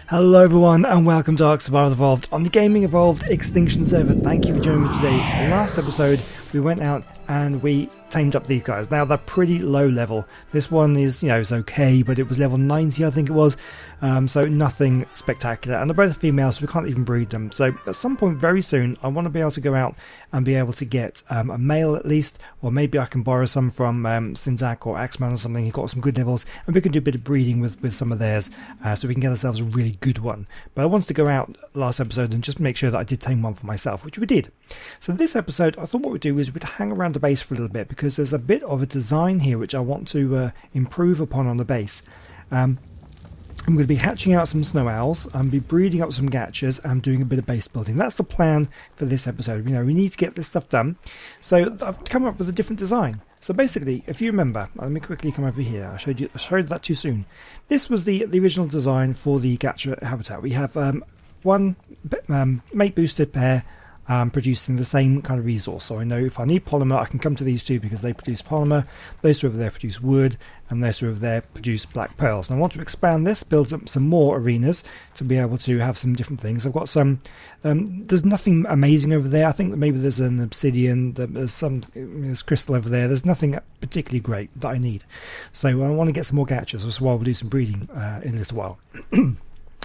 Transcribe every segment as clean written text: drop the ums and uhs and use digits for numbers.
Hello everyone and welcome to Ark Survival Evolved on the Gaming Evolved Extinction server. Thank you for joining me today. Last episode we went out and we tamed up these guys. Now they're pretty low level. This one is, it's okay, but it was level 90 I think it was, so nothing spectacular, and they're both females so we can't even breed them. So at some point very soon I want to be able to go out and be able to get a male at least, or maybe I can borrow some from Sinzak or Axeman or something. He's got some good levels and we can do a bit of breeding with some of theirs, so we can get ourselves a really good one. But I wanted to go out last episode and just make sure that I did tame one for myself, which we did. So this episode I thought what we'd do is we'd hang around the base for a little bit, because there's a bit of a design here which I want to improve upon on the base. I'm going to be hatching out some snow owls, and be breeding up some gachas, and doing a bit of base building. That's the plan for this episode. We need to get this stuff done. So I've come up with a different design. So basically, if you remember, let me quickly come over here. I showed that too soon. This was the original design for the gacha habitat. We have one mate boosted pair producing the same kind of resource. So I know if I need polymer, I can come to these two because they produce polymer. Those two over there produce wood, and those two over there produce black pearls. And I want to expand this, build up some more arenas to be able to have some different things. I've got some, there's nothing amazing over there. I think that maybe there's an obsidian, there's crystal over there. There's nothing particularly great that I need. So I want to get some more gachas, so we'll do some breeding in a little while.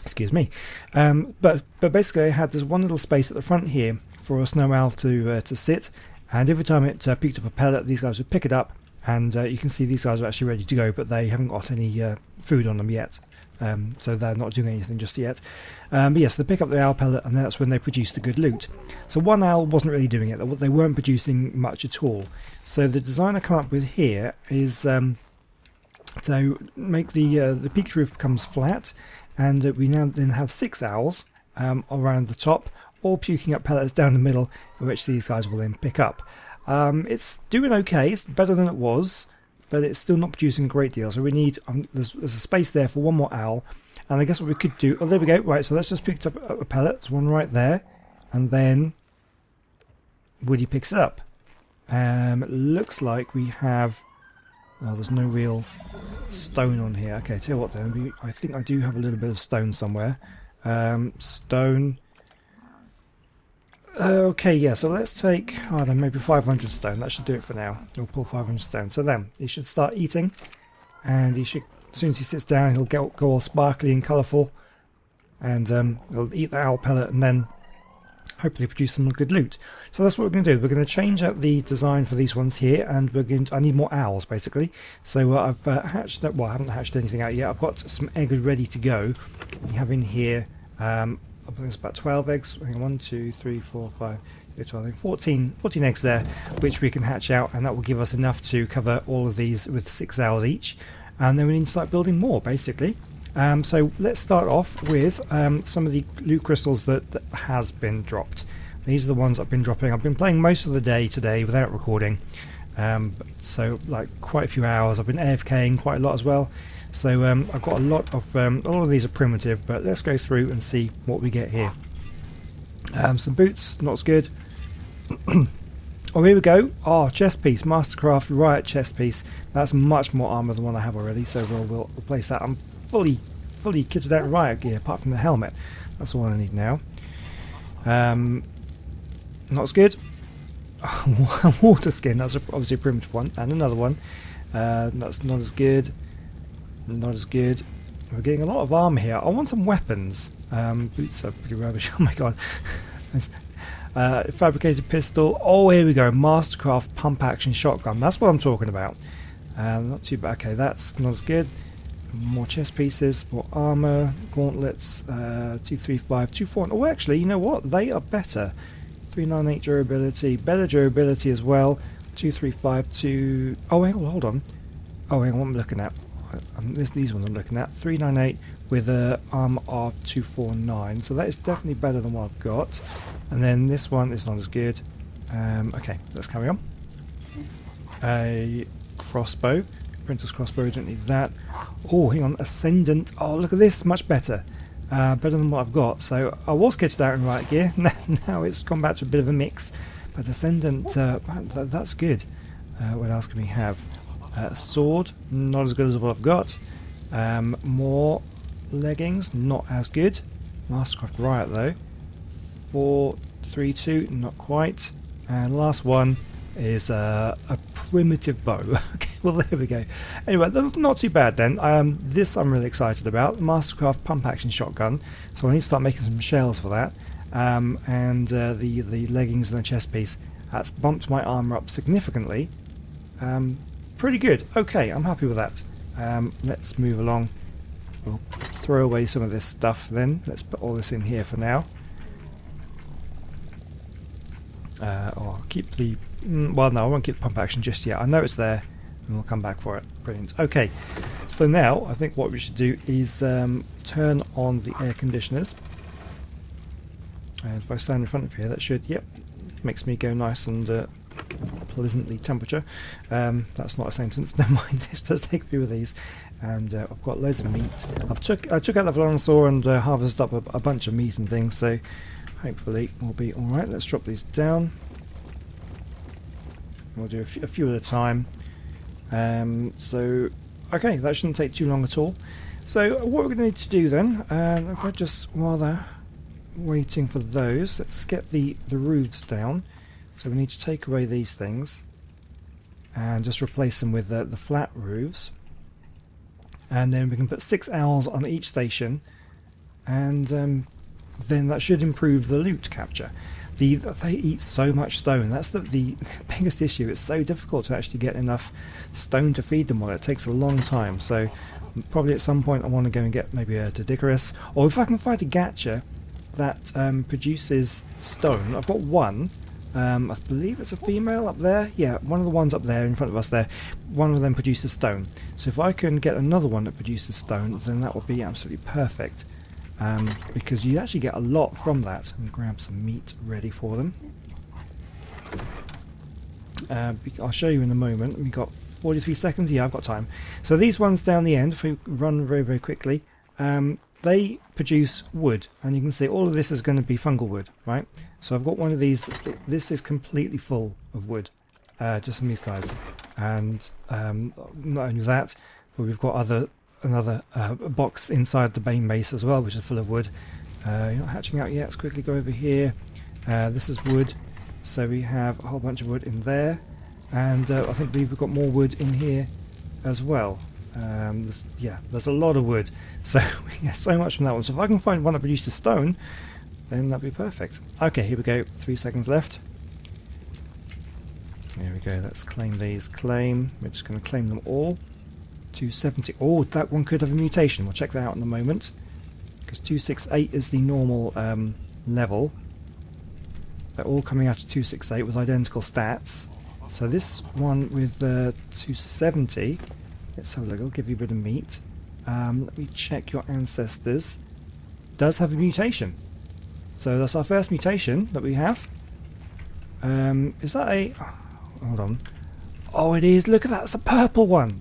Excuse me. But basically I had this one little space at the front here for a snow owl to sit, and every time it picked up a pellet, these guys would pick it up, and you can see these guys are actually ready to go, but they haven't got any food on them yet, so they're not doing anything just yet. But yes, they pick up the owl pellet, and that's when they produce the good loot. So one owl wasn't really doing it, they weren't producing much at all. So the design I come up with here is to make the peaked roof becomes flat, and we now then have 6 owls around the top, all puking up pellets down the middle, which these guys will then pick up. It's doing okay, it's better than it was, but it's still not producing a great deal. So we need, there's a space there for one more owl, and I guess what we could do, oh there we go, right, so let's just pick up a pellet, there's one right there, and then Woody picks it up. It looks like we have, well, there's no real stone on here. Okay, tell you what then, I think I do have a little bit of stone somewhere. Stone. Okay, yeah, so let's take, I don't know, maybe 500 stone. That should do it for now. We'll pull 500 stone. So then, he should start eating, and he should, as soon as he sits down, he'll go all sparkly and colourful, and he'll eat the owl pellet, and then hopefully produce some good loot. So that's what we're going to do. We're going to change out the design for these ones here, and we're going to, I need more owls basically. So I've hatched, well, I haven't hatched anything out yet. I've got some eggs ready to go. We have in here, I think it's about 12 eggs. 1, 2, 3, 4, 5, 6, 12, 14 eggs there, which we can hatch out, and that will give us enough to cover all of these with 6 owls each. And then we need to start building more basically. So let's start off with some of the loot crystals that has been dropped. These are the ones I've been dropping. I've been playing most of the day today without recording, so like quite a few hours. I've been AFKing quite a lot as well. So I've got a lot of these are primitive, but let's go through and see what we get here. Some boots, not as good. Oh, here we go. Oh, chest piece, Mastercraft Riot chest piece. That's much more armor than one I have already, so we'll replace that. I'm fully kitted out in Riot gear, apart from the helmet. That's all I need now. Not as good. Water skin, that's obviously a primitive one, and another one. That's not as good. Not as good. We're getting a lot of armor here. I want some weapons. Boots are pretty rubbish. Oh my god. Fabricated pistol. Oh, here we go. Mastercraft pump action shotgun. That's what I'm talking about. Not too bad. Okay, that's not as good. More chest pieces, more armor, gauntlets. 235, 240. Oh, actually, you know what? They are better. 398 durability, better durability as well. 235, 2. Oh, hold on. Oh, hang on, what am I looking at? These ones I'm looking at. 398 with a armor of 249. So that is definitely better than what I've got. And then this one is not as good. Okay, let's carry on. A crossbow. Printer's crossbow, don't need that. Oh, hang on, Ascendant. Oh, look at this, much better. Better than what I've got. So I was kitted out in Riot gear. Now it's gone back to a bit of a mix. But Ascendant, that's good. What else can we have? Sword, not as good as what I've got. More leggings, not as good. Mastercraft Riot though. 432, not quite. And last one is a primitive bow. Okay, well there we go. Anyway, that's not too bad then. This I'm really excited about. Mastercraft pump action shotgun. So I need to start making some shells for that. And the leggings and the chest piece. That's bumped my armor up significantly. Pretty good. Okay, I'm happy with that. Let's move along. We'll throw away some of this stuff then. Let's put all this in here for now. Or I'll keep the... well, no, I won't keep the pump action just yet. I know it's there, and we'll come back for it. Brilliant. Okay, so now I think what we should do is turn on the air conditioners. And if I stand in front of here, that should, yep, makes me go nice and pleasantly temperature. That's not a sentence, never mind. This does take a few of these. And I've got loads of meat. I took out the Velonosaur and harvested up a bunch of meat and things, so hopefully we'll be alright. Let's drop these down. We'll do a few at a time. So, okay, that shouldn't take too long at all. So what we're going to need to do then, if I just, while they're waiting for those, let's get the roofs down. So we need to take away these things and just replace them with the flat roofs. And then we can put 6 owls on each station, and then that should improve the loot capture. They eat so much stone. That's the biggest issue. It's so difficult to actually get enough stone to feed them all. It takes a long time. So probably at some point I want to go and get maybe a Dedicarus, or if I can find a Gacha that produces stone. I've got one. I believe it's a female up there. Yeah, one of the ones up there in front of us there. One of them produces stone. So if I can get another one that produces stone, then that would be absolutely perfect. Because you actually get a lot from that. And grab some meat ready for them. I'll show you in a moment. We've got 43 seconds. Yeah, I've got time. So these ones down the end, if we run very, very quickly, they produce wood. And you can see all of this is going to be fungal wood, right? So I've got one of these. This is completely full of wood, just from these guys. And not only that, but we've got another box inside the main base as well, which is full of wood. You're not hatching out yet. Let's quickly go over here. This is wood. So we have a whole bunch of wood in there. And I think we've got more wood in here as well. There's a lot of wood. So we get so much from that one. So if I can find one that produces stone, then that'd be perfect. Okay, here we go. 3 seconds left. There we go. Let's claim these. Claim. We're just going to claim them all. 270. Oh, that one could have a mutation. We'll check that out in a moment. Because 268 is the normal level. They're all coming out of 268 with identical stats. So this one with 270. Let's have a look. I'll give you a bit of meat. Let me check your ancestors. Does have a mutation. So that's our first mutation that we have. Is that a... hold on. Oh, it is. Look at that. It's a purple one.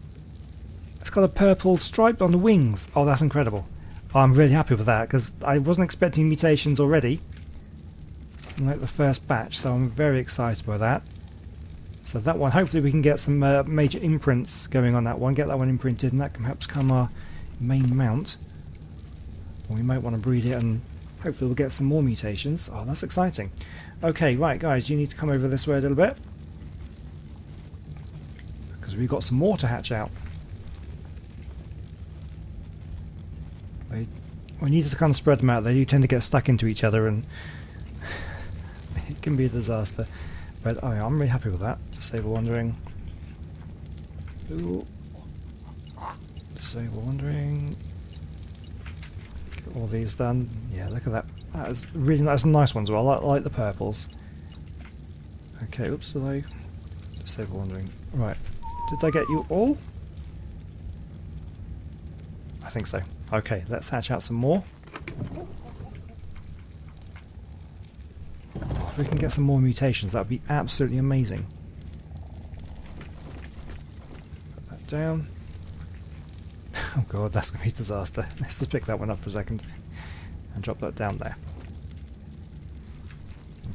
It's got a purple stripe on the wings. Oh, that's incredible. Oh, I'm really happy with that because I wasn't expecting mutations already. Like the first batch, so I'm very excited by that. So that one, hopefully we can get some major imprints going on that one. Get that one imprinted, and that can perhaps become our main mount. Or we might want to breed it, and hopefully we'll get some more mutations. Oh, that's exciting. Okay, right, guys, you need to come over this way a little bit. Because we've got some more to hatch out. We need to kind of spread them out. They do tend to get stuck into each other, and it can be a disaster. But I'm really happy with that. Disable wandering. Ooh. Disable wandering. Get all these done. Yeah, look at that. That is really nice. That's a nice one as well. I like the purples. Okay, oops, did I disable wandering? Right. Did I get you all? I think so. Okay, let's hatch out some more. If we can get some more mutations, that would be absolutely amazing. Put that down. Oh god, that's going to be a disaster. Let's just pick that one up for a second and drop that down there.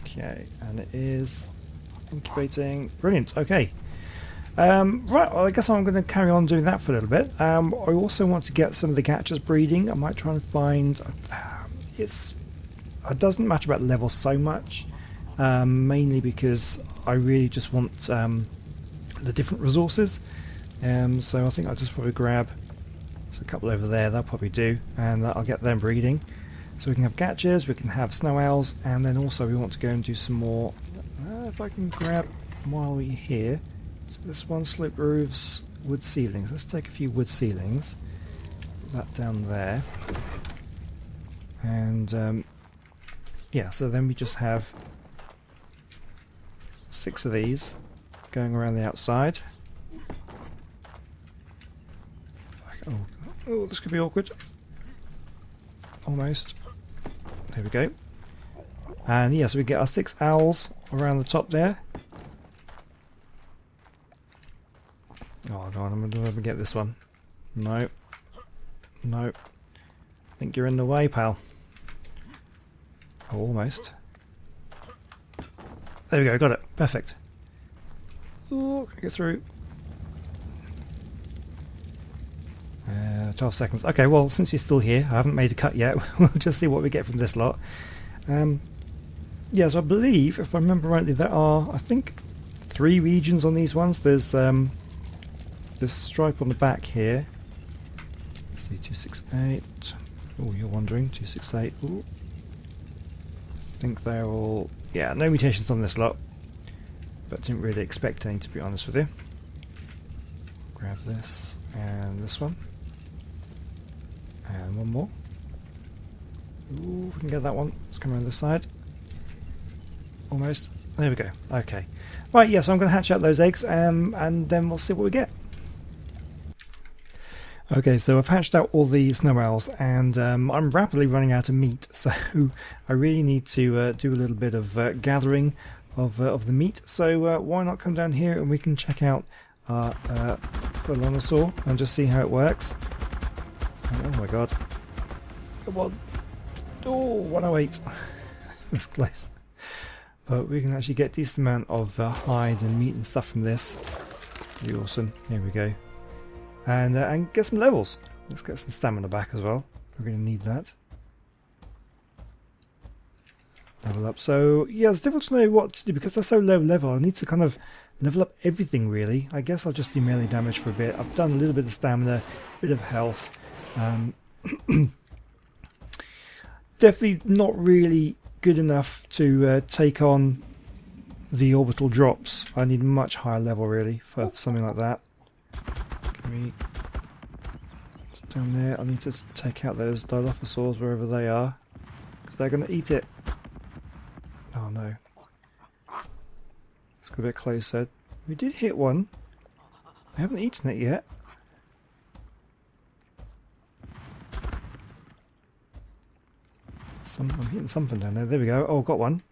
Okay, and it is incubating. Brilliant, okay. Right, well, I guess I'm going to carry on doing that for a little bit. I also want to get some of the Gachas breeding. I might try and find... it doesn't matter about the level so much, mainly because I really just want the different resources. So I think I'll just probably grab a couple over there, that'll probably do, and I'll get them breeding. So we can have Gachas, we can have Snow Owls, and then also we want to go and do some more... if I can grab while we're here... So this one, slope roofs, wood ceilings. Let's take a few wood ceilings. Put that down there. And yeah, so then we just have 6 of these going around the outside. Oh, this could be awkward. Almost. There we go. And yeah, so we get our 6 owls around the top there. Oh god, I'm going to get this one. No. No. I think you're in the way, pal. Oh, almost. There we go, got it. Perfect. Oh, can I get through? 12 seconds. Okay, well, since you're still here, I haven't made a cut yet. We'll just see what we get from this lot. Yeah, so I believe, if I remember rightly, there are, I think, 3 regions on these ones. There's this stripe on the back here. Let's see, 268. Oh, you're wondering. 268. Ooh. I think they're all... Yeah, no mutations on this lot. But didn't really expect any, to be honest with you. Grab this and this one. And one more. Ooh, if we can get that one. Let's come around this side. Almost. There we go. Okay. Right, yeah, so I'm going to hatch out those eggs and then we'll see what we get. Okay, so I've hatched out all the snow owls and I'm rapidly running out of meat, so I really need to do a little bit of gathering of the meat. So why not come down here and we can check out our Phelonosaur and just see how it works. Oh my god. Come on. Oh, 108. That's close. But we can actually get a decent amount of hide and meat and stuff from this. Pretty awesome. Here we go. And get some levels. Let's get some stamina back as well. We're going to need that. Level up. So yeah, it's difficult to know what to do because they're so low level. I need to kind of level up everything really. I guess I'll just do melee damage for a bit. I've done a little bit of stamina, a bit of health. Definitely not really good enough to take on the orbital drops. I need much higher level really for something like that. Down there, I need to take out those Dilophosaurs wherever they are because they're going to eat it. Oh no. Let's go a bit closer. We did hit one. I haven't eaten it yet. I'm hitting something down there. There we go. Oh, got one.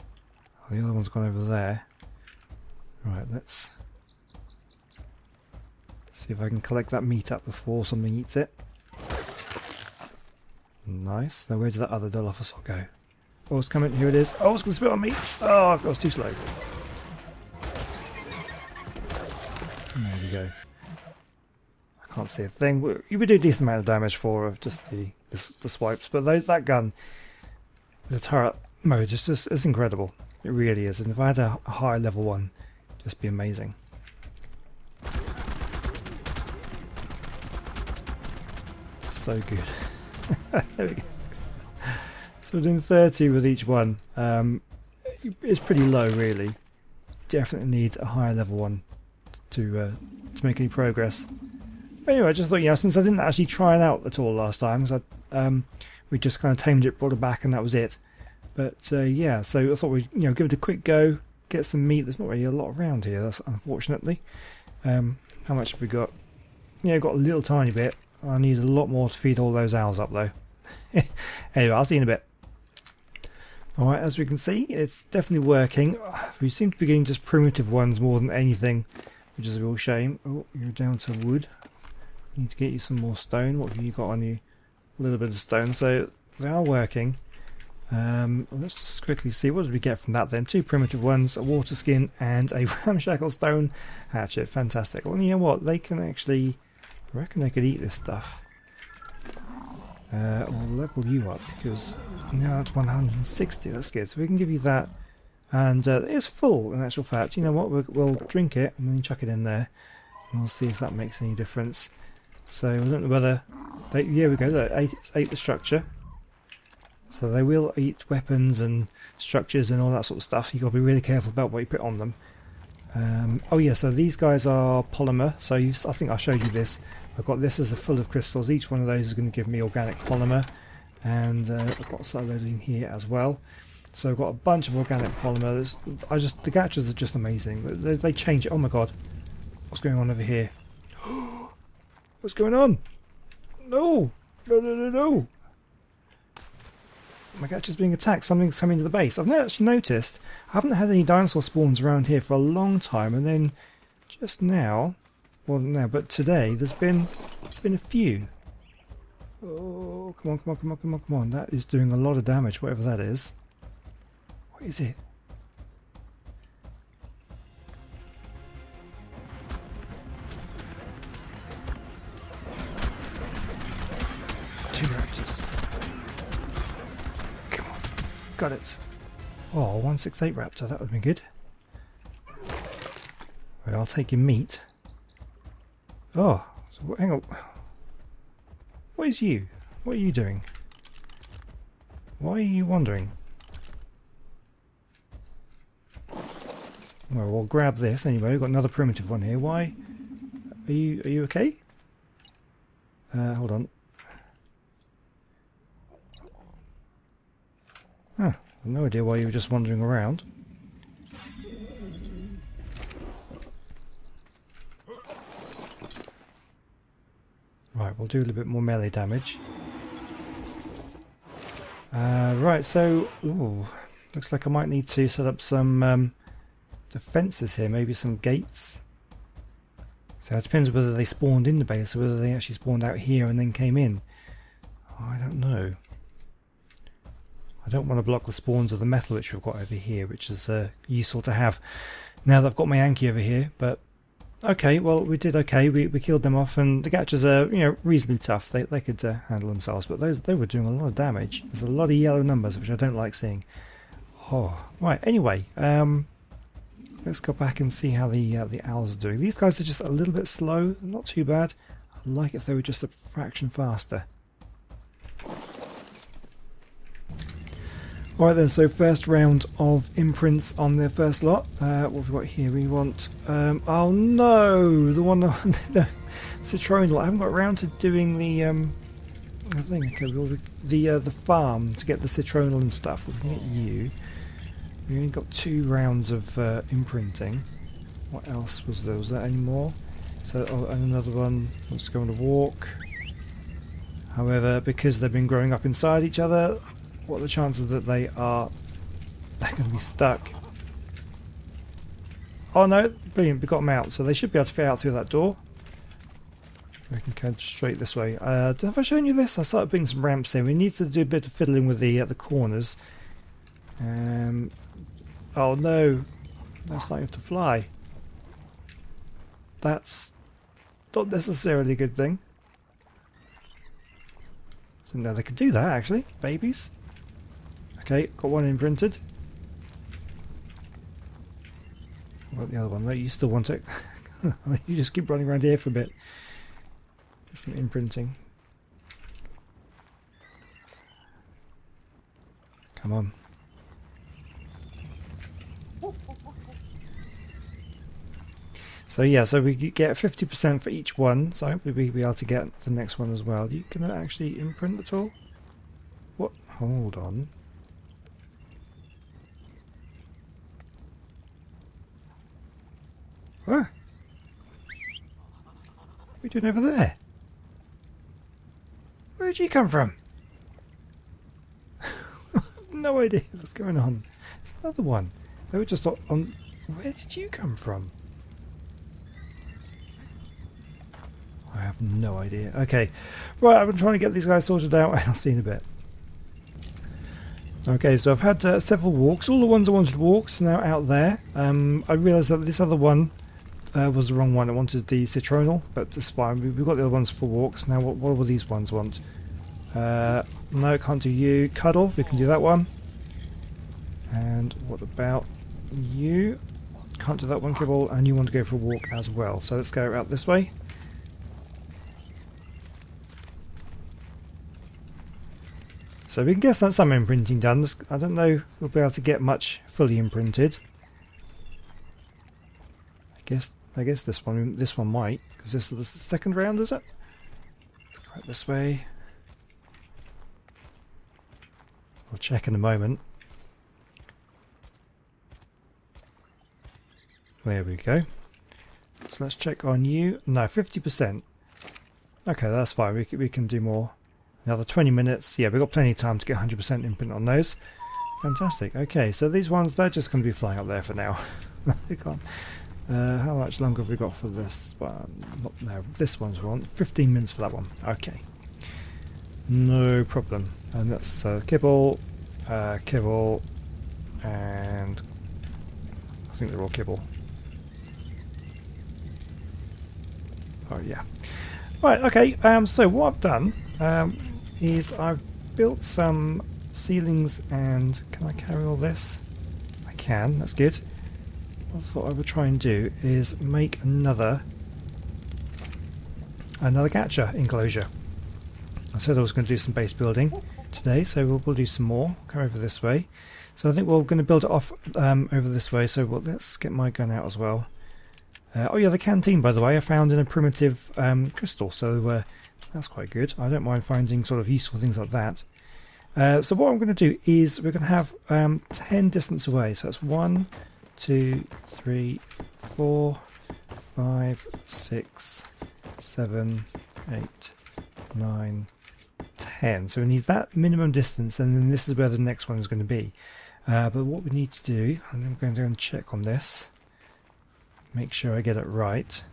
Oh, the other one's gone over there. Right, let's see if I can collect that meat up before something eats it. Nice. Now where did that other Dilophosaur go? Oh, it's coming. Here it is. Oh, it's going to spit on me. Oh, God, it's too slow. There we go. I can't see a thing. You would do a decent amount of damage for just the swipes, but that gun, the turret mode, is incredible. It really is. And if I had a higher level one, it'd just be amazing. So good. There we go. So we're doing 30 with each one. It's pretty low, really. Definitely need a higher level one to make any progress. But anyway, I just thought, since I didn't actually try it out at all last time, so we just kind of tamed it, brought it back, and that was it. But yeah, so I thought we'd give it a quick go, get some meat. There's not really a lot around here, that's unfortunately. How much have we got? Yeah, got a little tiny bit. I need a lot more to feed all those owls up though. Anyway, I'll see you in a bit. Alright, as we can see, it's definitely working. We seem to be getting just primitive ones more than anything, which is a real shame. Oh, you're down to wood. Need to get you some more stone. What have you got on you? A little bit of stone. So they are working. Let's just quickly see, what did we get from that then? 2 primitive ones, a water skin and a ramshackle stone hatchet. Fantastic. Well, you know what, they can actually, I reckon they could eat this stuff. We'll level you up because now it's 160, that's good. So we can give you that, and it's full in actual fact. You know what, we'll drink it and then chuck it in there and we'll see if that makes any difference. So I don't know whether they, here we go, look, ate the structure. So they will eat weapons and structures and all that sort of stuff. You've got to be really careful about what you put on them. Oh yeah, so these guys are polymer. So I think I showed you this. I've got this as a full of crystals. Each one of those is going to give me organic polymer. And I've got some of those in here as well. So I've got a bunch of organic polymer. The gachas are just amazing. They change it. Oh my god. What's going on over here? What's going on? No! No, no, no, no! My gacha's being attacked. Something's coming to the base. I've not actually noticed. I haven't had any dinosaur spawns around here for a long time, and then just now, well, no, but today there's been a few. Oh, come on, come on, come on, come on, come on! That is doing a lot of damage, whatever that is. What is it? Two raptors. Come on, got it. Oh, 168 raptor, that would be good. Right, I'll take your meat. Oh, so hang on. What is you? What are you doing? Why are you wandering? Well, we'll grab this anyway. We've got another primitive one here. Why? Are you okay? Hold on. Huh. I've no idea why you were just wandering around. Right, we'll do a little bit more melee damage. Right, so ooh, looks like I might need to set up some defences here, maybe some gates. So it depends whether they spawned in the base or whether they actually spawned out here and then came in. I don't know. I don't want to block the spawns of the metal which we've got over here, which is useful to have now that I've got my Yankee over here. But okay, well, we did okay. We killed them off, and the gachas are, you know, reasonably tough. They could handle themselves, but they were doing a lot of damage. There's a lot of yellow numbers, which I don't like seeing. Oh, right. Anyway, let's go back and see how the owls are doing. These guys are just a little bit slow, not too bad. I'd like if they were just a fraction faster. Alright then, so first round of imprints on their first lot. What have we got here? We want, oh no, the one, the citronal. I haven't got around to doing the, I think, the farm to get the citronal and stuff. We can get you. We only got 2 rounds of imprinting. What else was there? Was there any more? So, oh, and another one wants to go on a walk. However, because they've been growing up inside each other, what are the chances that they're going to be stuck? Oh no, brilliant, we got them out, so they should be able to fit out through that door. We can go straight this way. Have I shown you this? I started putting some ramps in. We need to do a bit of fiddling with the corners. Oh no, that's starting to fly. That's not necessarily a good thing. So no, they could do that actually, babies. Okay, got one imprinted. What about the other one? No, you still want it. You just keep running around here for a bit. Get some imprinting. Come on. So yeah, so we get 50% for each one. So hopefully we'll be able to get the next one as well. You can actually imprint at all? What? Hold on. What? What are you doing over there? Where did you come from? No idea what's going on. There's another one. They were just on... Where did you come from? I have no idea. Okay. Right, I'm trying to get these guys sorted out. I'll see you in a bit. Okay, so I've had several walks. All the ones I wanted walks now out there. I realised that this other one was the wrong one. I wanted the citronal, but it's fine. We've got the other ones for walks. Now what will these ones want? No, can't do you. Cuddle, we can do that one. And what about you? Can't do that one, Kibble, and you want to go for a walk as well. So let's go out this way. So we can get some imprinting done. I don't know if we'll be able to get much fully imprinted. I guess this one might, because this is the second round, is it? Let's go out this way. We'll check in a moment. There we go. So let's check on you. No, 50%. Okay, that's fine. We can do more. Another 20 minutes. Yeah, we've got plenty of time to get 100% imprint on those. Fantastic. Okay, so these ones, they're just going to be flying up there for now. We can't. How much longer have we got for this one? No, this one's wrong. 15 minutes for that one. Okay. No problem. And that's Kibble, Kibble, and I think they're all Kibble. Oh yeah. Right, okay, so what I've done is I've built some ceilings, and can I carry all this? I can, that's good. What I thought I would try and do is make another Gacha enclosure. I said I was going to do some base building today, so we'll do some more. Come over this way. So I think we're going to build it off over this way, so let's get my gun out as well. Oh yeah, the canteen, by the way, I found in a primitive crystal, so that's quite good. I don't mind finding sort of useful things like that. So what I'm going to do is we're going to have 10 distance away. So that's 1, 2, 3, 4, 5, 6, 7, 8, 9, 10. So we need that minimum distance, and then this is where the next one is going to be. But what we need to do, and I'm going to go and check on this. Make sure I get it right.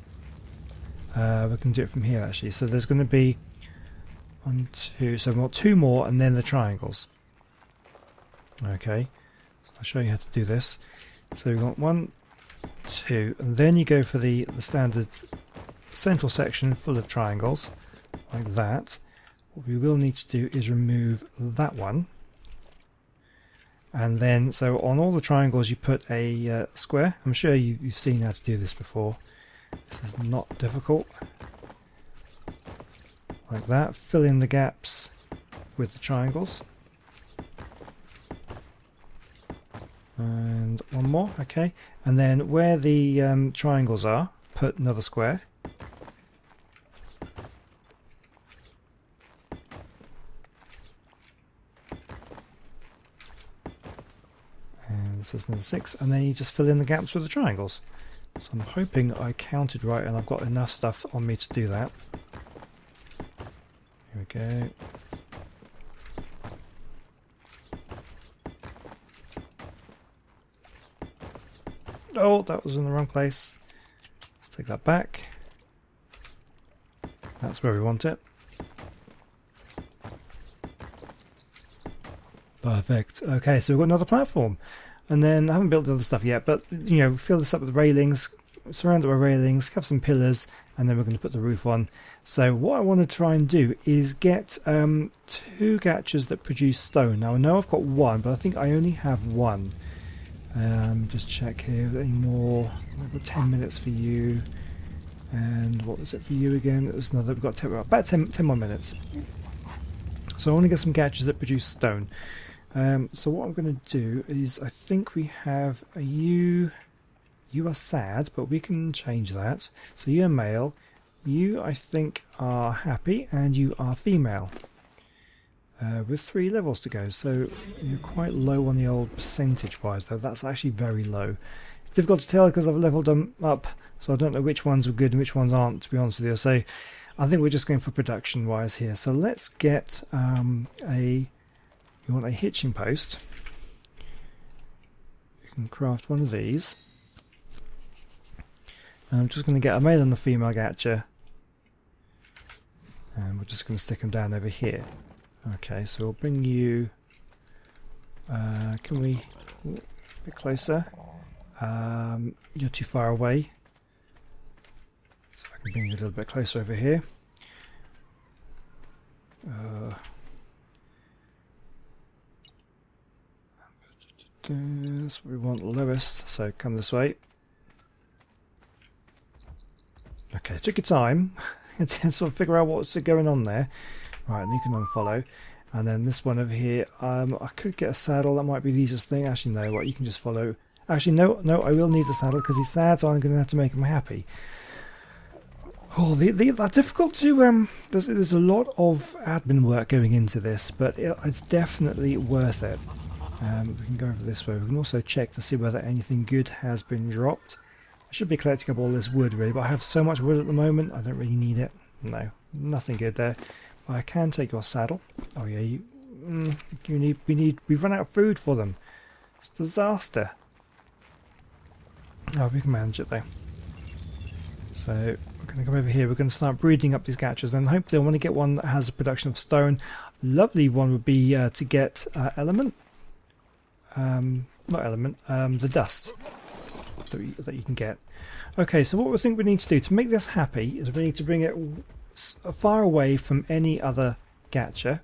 We can do it from here actually. So there's going to be 1, 2, so we've got 2 more, and then the triangles. Okay, I'll show you how to do this. So we've got 1, 2, and then you go for the standard central section full of triangles, like that. What we will need to do is remove that one. And then, so on all the triangles you put a square. I'm sure you've seen how to do this before. This is not difficult. Like that. Fill in the gaps with the triangles. And one more, okay. And then where the triangles are, put another square. This is number 6, and then you just fill in the gaps with the triangles. So I'm hoping I counted right and I've got enough stuff on me to do that. Here we go. Oh, that was in the wrong place. Let's take that back. That's where we want it. Perfect. Okay, so we've got another platform. And then I haven't built the other stuff yet, but you know, fill this up with railings, surround it with railings, have some pillars, and then we're going to put the roof on. So what I want to try and do is get 2 gachas that produce stone. Now I know I've got 1, but I think I only have 1. Just check here, any more? I've got 10 minutes for you. And what was it for you again? It was another, we've got about 10 more minutes. So I want to get some gachas that produce stone. So what I'm going to do is, I think we have a you are sad, but we can change that. So you're male, you I think are happy, and you are female. With 3 levels to go, so you're quite low on the old percentage wise though. That's actually very low. It's difficult to tell because I've leveled them up, so I don't know which ones are good and which ones aren't, to be honest with you. So I think we're just going for production wise here. So let's get you want a hitching post. You can craft one of these. And I'm just going to get a male and a female gacha. And we're just going to stick them down over here. Okay, so we'll bring you Can we... a bit closer. You're too far away. So I can bring you a little bit closer over here. That's what we want lowest, so come this way. Okay, took your time to sort of figure out what's going on there. Right, and you can unfollow. And then this one over here, I could get a saddle, that might be the easiest thing. Actually, no, what, you can just follow. Actually, no, I will need a saddle because he's sad, so I'm going to have to make him happy. Oh, that's difficult to, there's a lot of admin work going into this, but it's definitely worth it. We can go over this way. We can also check to see whether anything good has been dropped. I should be collecting up all this wood really, but I have so much wood at the moment, I don't really need it. No, nothing good there. I can take your saddle. Oh yeah, we've run out of food for them. It's a disaster. Oh, we can manage it though. So we're going to come over here. We're going to start breeding up these gachas, and hopefully I want to get one that has a production of stone. Lovely one would be to get element. Not element. The dust that you can get. Okay, so what we think we need to do to make this happy is we need to bring it far away from any other gacha,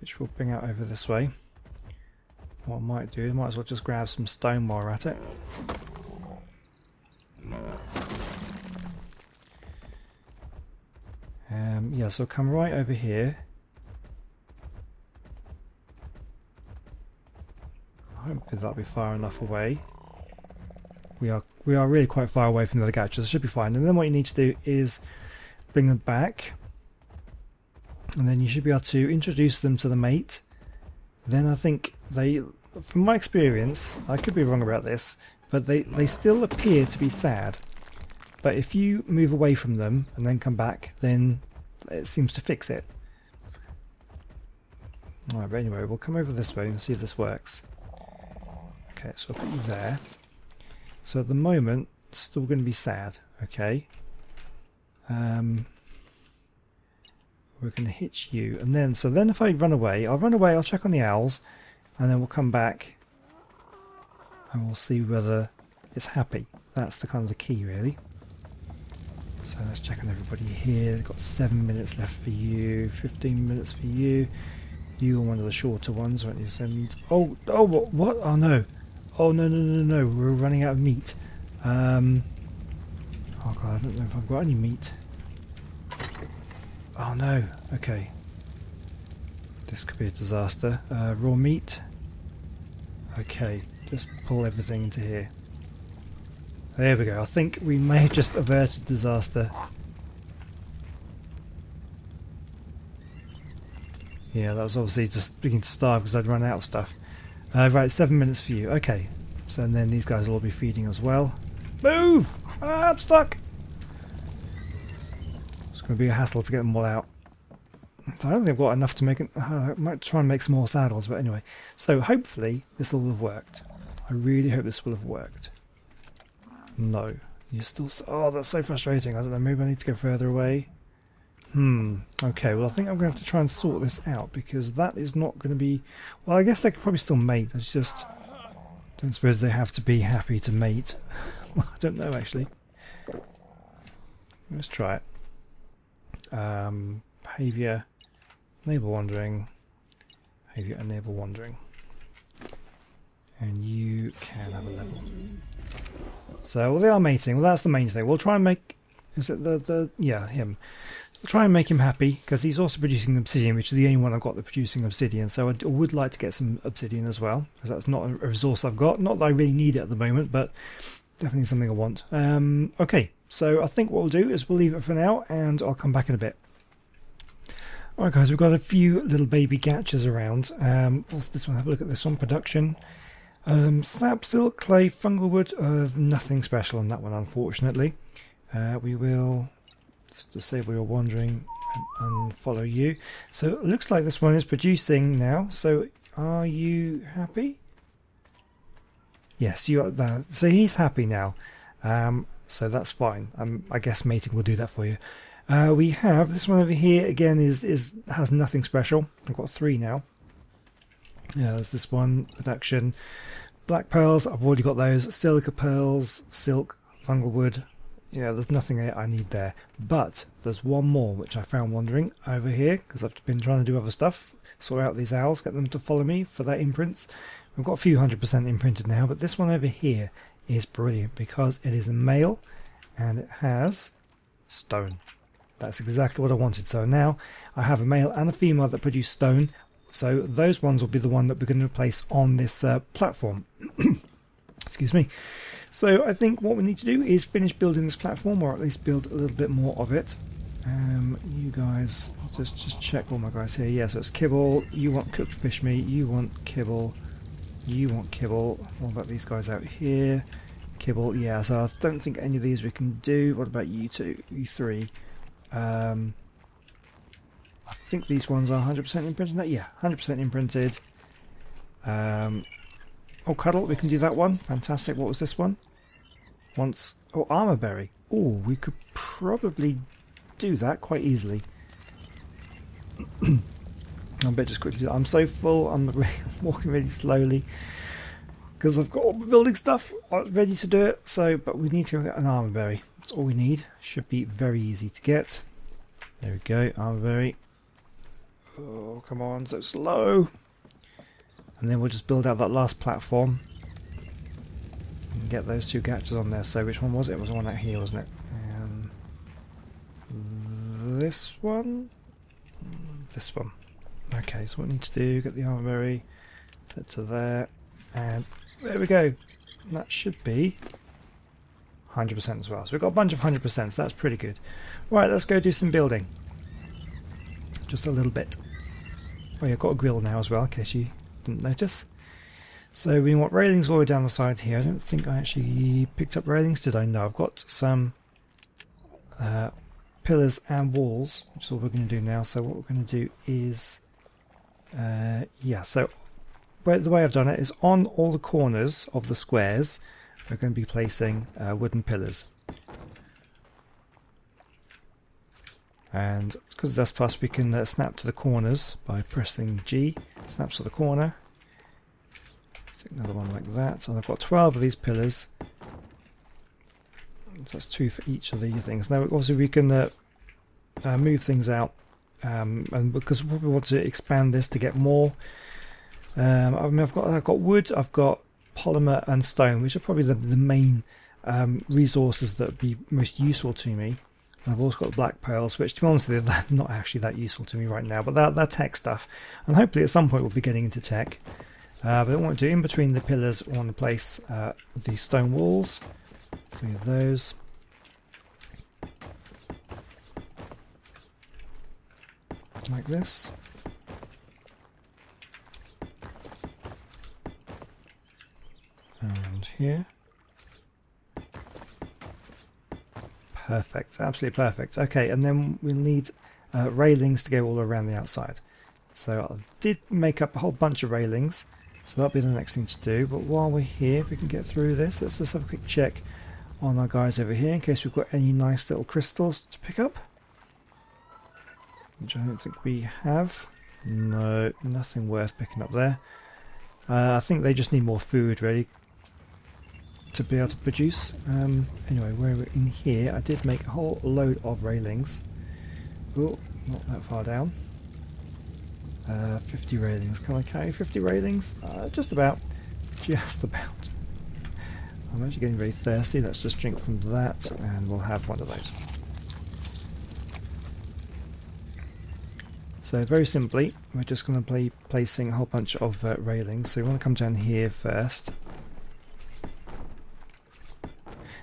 which we'll bring out over this way. What I might do, I might as well just grab some stone while we're at it. Yeah, so come right over here. I hope that'll be far enough away. We are really quite far away from the other gachas, so it should be fine. And then what you need to do is bring them back, and then you should be able to introduce them to the mate. Then I think they, from my experience, I could be wrong about this, but they still appear to be sad. But if you move away from them and then come back, then it seems to fix it. Alright, but anyway, we'll come over this way and see if this works. Okay, so I'll put you there. So at the moment, it's still going to be sad, okay? We're going to hitch you, and then, so then if I run away, I'll check on the owls, and then we'll come back and we'll see whether it's happy. That's the kind of the key, really. So let's check on everybody here. We've got 7 minutes left for you, 15 minutes for you. You are one of the shorter ones, won't you? Send. Oh, what? Oh no! Oh no! We're running out of meat. Oh god, I don't know if I've got any meat. Oh no! Okay. This could be a disaster. Raw meat. Okay, just pull everything into here. There we go. I think we may have just averted disaster. Yeah, that was obviously just beginning to starve because I'd run out of stuff. Right, 7 minutes for you. Okay, so and then these guys will all be feeding as well. Move! Ah, I'm stuck! It's going to be a hassle to get them all out. I don't think I've got enough to make it. I might try and make some more saddles, but anyway. So hopefully this will have worked. I really hope this will have worked. No. You're still... Oh, that's so frustrating. I don't know, maybe I need to go further away. Okay, well I think I'm going to have to try and sort this out, because that is not going to be... Well, I guess they could probably still mate. I just don't suppose they have to be happy to mate. Well, I don't know, actually. Let's try it. Behaviour, enable wandering, behaviour, enable wandering. And you can have a level. So, well, they are mating. Well, that's the main thing. We'll try and make... Is it yeah, him. We'll try and make him happy, because he's also producing obsidian, which is the only one I've got that's producing obsidian. So I would like to get some obsidian as well, because that's not a resource I've got. Not that I really need it at the moment, but definitely something I want. Okay, so I think what we'll do is we'll leave it for now, and I'll come back in a bit. Alright guys, we've got a few little baby gachas around. What's this one? Have a look at this one. Production. Sap, silk, clay, fungal wood. Nothing special on that one, unfortunately. We will just disable your wandering and follow you. So it looks like this one is producing now. So are you happy? Yes, you are there. So he's happy now. So that's fine. I guess mating will do that for you. We have this one over here again. Has nothing special. I've got 3 now. Yeah, there's this one, production. Black pearls, I've already got those. Silica pearls, silk, fungal wood. Yeah, there's nothing I need there. But there's one more which I found wandering over here, because I've been trying to do other stuff. Sort out these owls, get them to follow me for their imprints. We've got a few 100% imprinted now, but this one over here is brilliant because it is a male and it has stone. That's exactly what I wanted. So now I have a male and a female that produce stone. So those ones will be the one that we're going to replace on this platform. Excuse me. So I think what we need to do is finish building this platform, or at least build a little bit more of it. You guys, just check all my guys here. Yeah, so it's kibble. You want cooked fish meat. You want kibble. You want kibble. What about these guys out here? Kibble. Yeah, so I don't think any of these we can do. What about you two? You three? I think these ones are 100% imprinted. No, yeah, 100% imprinted. Oh, cuddle. We can do that one. Fantastic. What was this one? Oh, armor berry. Oh, we could probably do that quite easily. I bet just quickly. I'm so full. I'm walking really slowly because I've got all the building stuff ready to do it. So, but we need to get an armor berry. That's all we need. Should be very easy to get. There we go. Armor berry. Oh, come on, so slow. And then we'll just build out that last platform and get those two gachas on there. So which one was it? It was the one out here, wasn't it? This one? This one. Okay, so what we need to do, get the armor berry, put to there, and there we go. That should be 100% as well. So we've got a bunch of 100%, so that's pretty good. Right, let's go do some building. Just a little bit. Oh yeah, I've got a grill now as well, in case you didn't notice. So we want railings all the way down the side here. I don't think I actually picked up railings, did I? No, I've got some pillars and walls, which is all we're going to do now. So what we're going to do is, yeah, so the way I've done it is on all the corners of the squares, we're going to be placing wooden pillars. And because that's plus, we can snap to the corners by pressing G. Snaps to the corner. Let's take another one like that. So I've got 12 of these pillars. So that's 2 for each of the things. Now, obviously, we can move things out, and because we want to expand this to get more. I mean, I've got wood, I've got polymer and stone, which are probably the main resources that would be most useful to me. I've also got black pearls, which to be honest with you, they're not actually that useful to me right now, but they're tech stuff, and hopefully at some point we'll be getting into tech. But I want to do in between the pillars, I want to place the stone walls, 3 of those. Like this. And here. Perfect, absolutely perfect. Okay, and then we'll need railings to go all around the outside. So I did make up a whole bunch of railings, so that'll be the next thing to do. But while we're here, if we can get through this, let's just have a quick check on our guys over here in case we've got any nice little crystals to pick up. Which I don't think we have. No, nothing worth picking up there. I think they just need more food, really, to be able to produce. Anyway, we're in here. I did make a whole load of railings. Oh, not that far down. 50 railings. Can I carry 50 railings? Just about. Just about. I'm actually getting very thirsty. Let's just drink from that and we'll have one of those. So very simply, we're just going to be placing a whole bunch of railings. So we want to come down here first.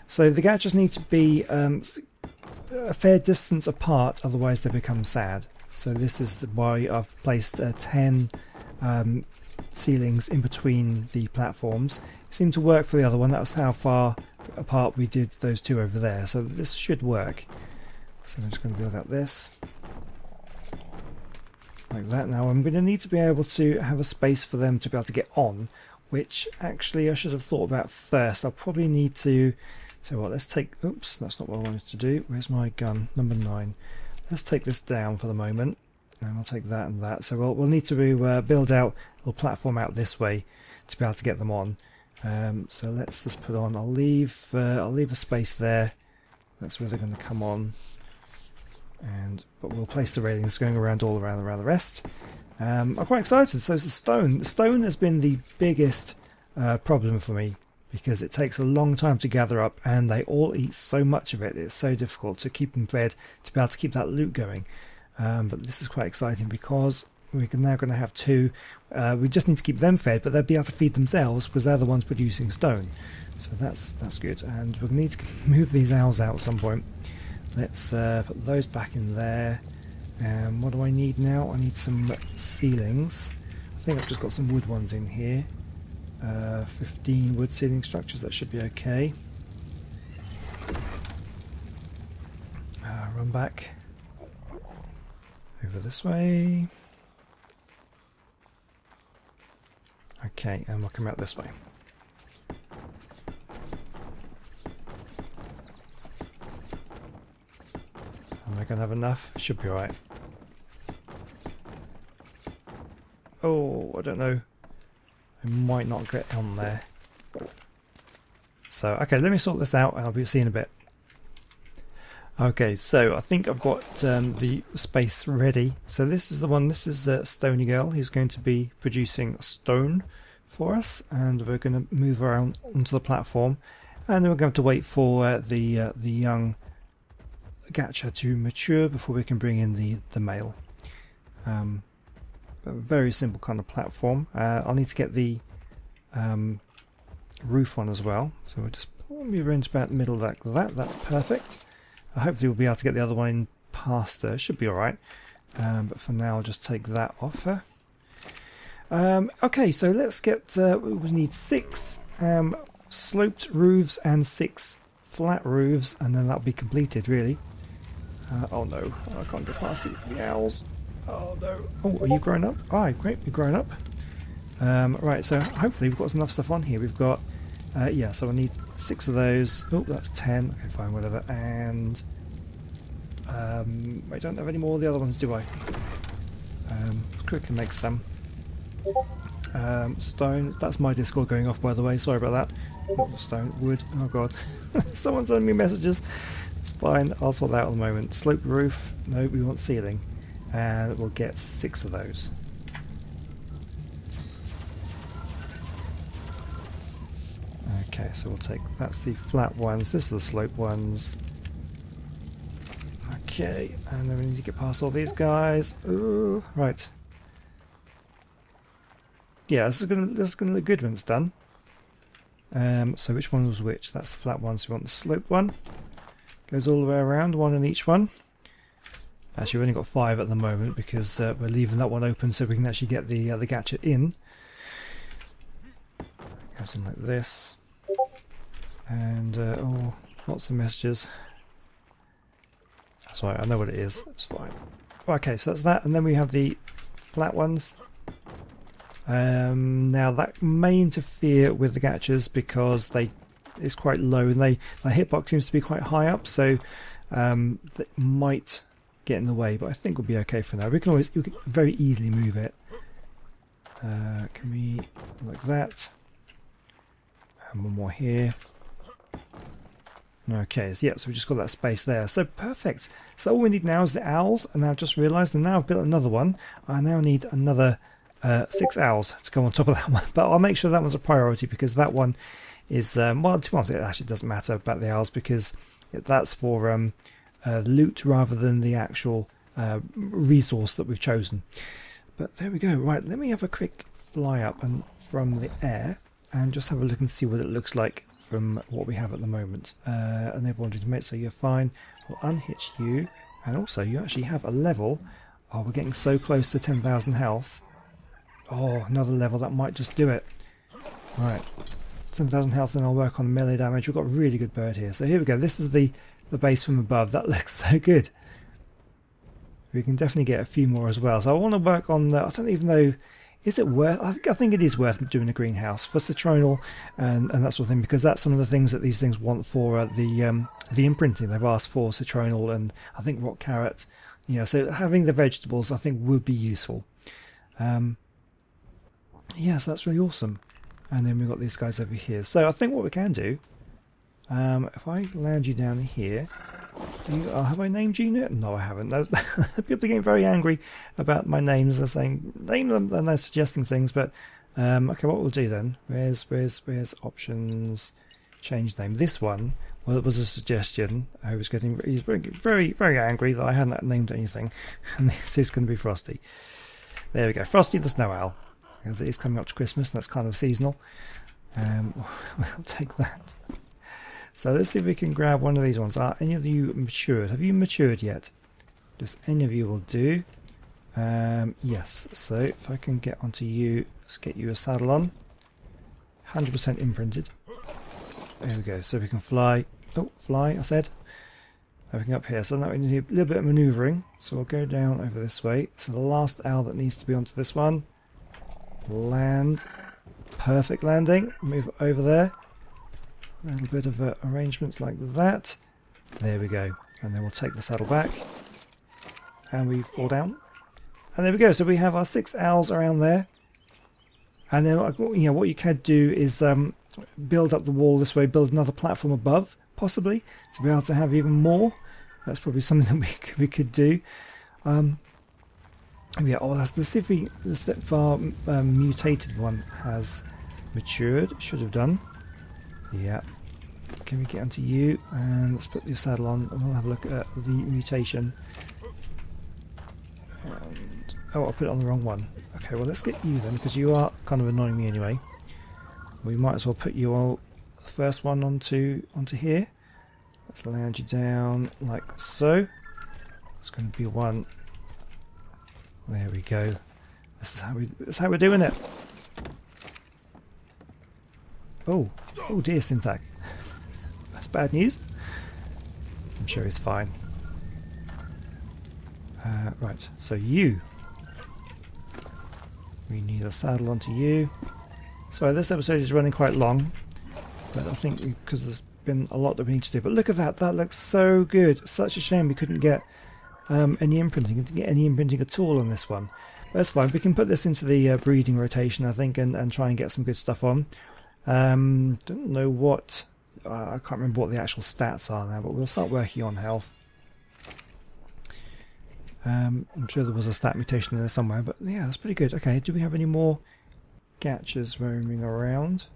So the gachas need to be a fair distance apart, otherwise they become sad. So this is why I've placed 10 ceilings in between the platforms. It seemed to work for the other one. That's how far apart we did those two over there. So this should work. So I'm just going to build out this. Like that. Now I'm going to need to be able to have a space for them to be able to get on, which actually I should have thought about first. I'll probably need to, so what, let's take, oops, that's not what I wanted to do. Where's my gun? Number 9. Let's take this down for the moment. And I'll take that and that. So we'll need to build out a little platform out this way to be able to get them on. So let's just put on. I'll leave a space there. That's where they're going to come on. But we'll place the railings going around all around the rest. I'm quite excited. So the stone. The stone has been the biggest problem for me because it takes a long time to gather up, and they all eat so much of it. It's so difficult to keep them fed to be able to keep that loot going. But this is quite exciting because we're now going to have two. We just need to keep them fed, but they'll be able to feed themselves because they're the ones producing stone. So that's good. And we're going to need to move these owls out at some point. Let's put those back in there. What do I need now? I need some ceilings. I think I've just got some wood ones in here. 15 wood ceiling structures. That should be okay. Run back over this way. Okay, and we'll come out this way. Am I going to have enough? Should be alright. Oh, I don't know. I might not get on there. So, okay, let me sort this out and I'll be seeing in a bit. Okay, so I think I've got the space ready. So this is the one, this is Stony Girl. He's going to be producing stone for us, and we're going to move around onto the platform, and then we're going to wait for the young Gacha to mature before we can bring in the male. A very simple kind of platform. I'll need to get the roof on as well, so we'll just probably arrange about the middle like that. That's perfect. Hopefully we'll be able to get the other one in past there. Should be alright. But for now I'll just take that off her. Okay, so let's get... we need 6 sloped roofs and 6 flat roofs, and then that'll be completed, really. Oh no, I can't go past the owls. Oh no. Oh, are you grown up? Ah, great, you're grown up. Right, so hopefully we've got enough stuff on here. We've got... yeah, so I need 6 of those. Oh, that's 10. Okay, fine, whatever. And I don't have any more of the other ones, do I? Quickly make some. Stone. That's my Discord going off, by the way. Sorry about that. Not stone. Wood. Oh god. Someone's sending me messages. It's fine. I'll sort that out in a moment. Slope roof. No, we want ceiling. And we'll get 6 of those. Okay, so we'll take, that's the flat ones, this is the slope ones. Okay, and then we need to get past all these guys. Ooh, right. Yeah, this is gonna look good when it's done. So which one was which? That's the flat one, so we want the slope one. Goes all the way around, 1 in each one. Actually, we've only got 5 at the moment because we're leaving that one open so we can actually get the Gacha in. Goes in like this. And oh, lots of messages. That's right, I know what it is. It's fine. Okay, so that's that, and then we have the flat ones. Now that may interfere with the Gachas because it's quite low, and their hitbox seems to be quite high up, so that might get in the way. But I think we'll be okay for now. We can very easily move it. Can we like that? And one more here. Okay, so yeah, so we just got that space there. So perfect. So all we need now is the owls, and I've just realised, and now I've built another one. I now need another 6 owls to go on top of that one. But I'll make sure that one's a priority because that one is, well, to be honest, it actually doesn't matter about the owls because that's for loot rather than the actual resource that we've chosen. But there we go. Right, let me have a quick fly up and from the air and just have a look and see what it looks like from what we have at the moment. Enable to mate, so you're fine. We'll unhitch you, and also you actually have a level. Oh, we're getting so close to 10,000 health. Oh, another level, that might just do it. Right, 10,000 health, and I'll work on melee damage. We've got a really good bird here. So here we go. This is the base from above. That looks so good. We can definitely get a few more as well. So I want to work on the, I don't even know, is it worth, I think it is worth doing a greenhouse for citronal and that sort of thing, because that's some of the things that these things want for the imprinting. They've asked for citronal and I think rock carrot You know, so having the vegetables I think would be useful. Yeah, so that's really awesome. And then we've got these guys over here. So I think what we can do, if I land you down here, have I named you yet? No, I haven't. People are getting very angry about my names. They're saying name them, and they're suggesting things. But okay, what we'll do then? Where's options? Change name. This one, well, it was a suggestion. He's very angry that I hadn't named anything, and this is going to be Frosty. There we go, Frosty the Snow Owl, because it is coming up to Christmas, and that's kind of seasonal. We'll take that. So let's see if we can grab one of these ones. Are any of you matured? Have you matured yet? Just any of you will do. Yes, so if I can get onto you, let's get you a saddle on. 100% imprinted. There we go, so we can fly. Oh, fly, I said. Everything up here. So now we need a little bit of manoeuvring. So we'll go down over this way. So the last owl that needs to be onto this one. Land. Perfect landing. Move over there. A little bit of arrangements like that. There we go. And then we'll take the saddle back. And we fall down. And there we go. So we have our 6 owls around there. And then, you know, what you can do is build up the wall this way, build another platform above, possibly, to be able to have even more. That's probably something that we could do. Yeah, let's see if our mutated one has matured. It should have done. Yeah. Can we get onto you? And let's put your saddle on and we'll have a look at the mutation. And, oh, I put it on the wrong one. Okay, well let's get you then, because you are kind of annoying me anyway. We might as well put you all, the first one onto here. Let's land you down like so. It's going to be one. There we go. This is how we're doing it. Oh dear, Syntac. That's bad news. I'm sure he's fine. Right, so you. We need a saddle onto you. Sorry, this episode is running quite long, but I think because there's been a lot that we need to do. But look at that, that looks so good. Such a shame we couldn't get any imprinting. Didn't get any imprinting at all on this one. But that's fine. We can put this into the breeding rotation, I think, and try and get some good stuff on. Don't know what, I can't remember what the actual stats are now, but we'll start working on health. I'm sure there was a stat mutation in there somewhere, but yeah, that's pretty good. Okay, do we have any more Gachas roaming around?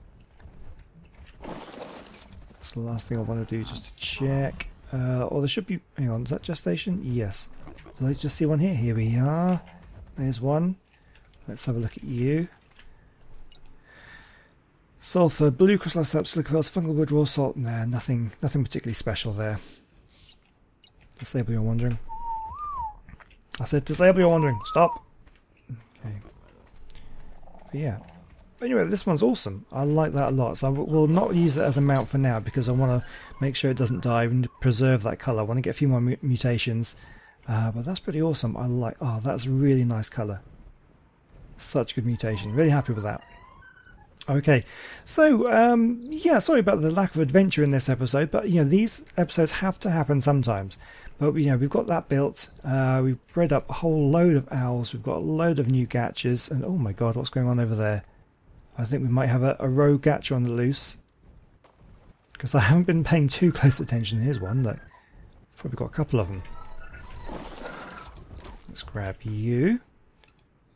That's the last thing I want to do, just to check. Or there should be, hang on, is that gestation? Yes. So let's just see one here. Here we are. There's one. Let's have a look at you. Sulfur, blue crystallized sap, silica pelts, fungal wood, raw salt. Nah, nothing particularly special there. Disable your wandering. I said disable your wandering. Stop. Okay. But yeah. But anyway, this one's awesome. I like that a lot. So I will not use it as a mount for now because I want to make sure it doesn't die and preserve that colour. I want to get a few more mutations. But that's pretty awesome. I like. Oh, that's a really nice colour. Such good mutation. Really happy with that. Okay, so yeah, sorry about the lack of adventure in this episode, but you know, these episodes have to happen sometimes. But you know, we've got that built. We've bred up a whole load of owls. We've got a load of new Gachas, and oh my god, what's going on over there? I think we might have a rogue Gacha on the loose, because I haven't been paying too close attention. Here's one. Look, probably got a couple of them. Let's grab you.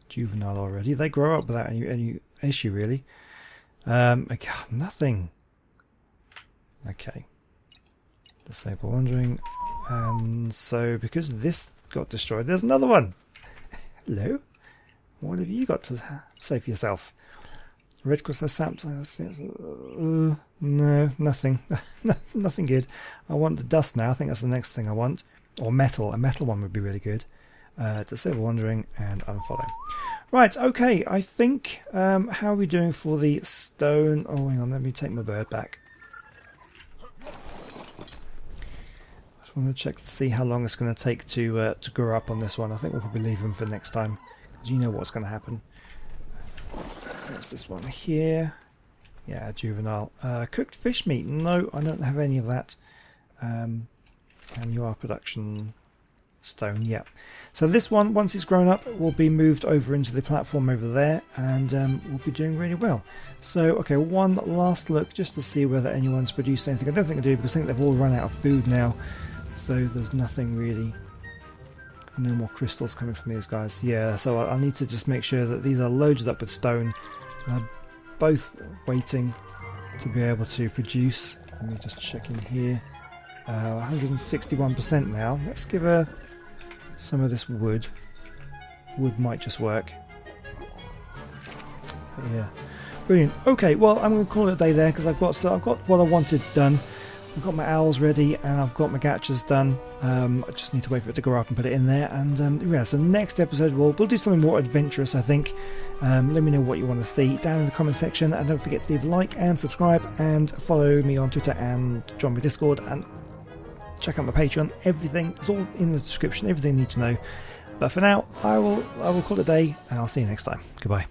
Juvenile already. They grow up without any issue really. Okay, nothing. Okay. Disable wandering. And so, because this got destroyed, there's another one. Hello? What have you got to say for yourself? Red crystal saps. No, nothing. Nothing good. I want the dust now. I think that's the next thing I want. Or metal. A metal one would be really good. Disable wandering and unfollow. Right, okay, I think, how are we doing for the stone? Oh, hang on, let me take my bird back. I just want to check to see how long it's going to take to grow up on this one. I think we'll probably leave him for next time, because you know what's going to happen. There's this one here. Yeah, juvenile. Cooked fish meat. No, I don't have any of that. And you are production stone, yeah. So this one, once it's grown up, will be moved over into the platform over there, and we'll be doing really well. So, okay, one last look just to see whether anyone's produced anything. I don't think they do, because I think they've all run out of food now. So there's nothing really. No more crystals coming from these guys. Yeah, so I need to just make sure that these are loaded up with stone. Both waiting to be able to produce. Let me just check in here. 161% now. Let's give her some of this wood. Wood might just work. But yeah, brilliant. Okay, well I'm going to call it a day there because I've got what I wanted done. I've got my owls ready and I've got my gachas done. I just need to wait for it to grow up and put it in there. And yeah, so next episode we'll do something more adventurous, I think. Let me know what you want to see down in the comment section, and don't forget to leave a like and subscribe and follow me on Twitter and join my Discord and check out my Patreon. Everything is all in the description, everything you need to know. But for now, I will call it a day, and I'll see you next time. Goodbye.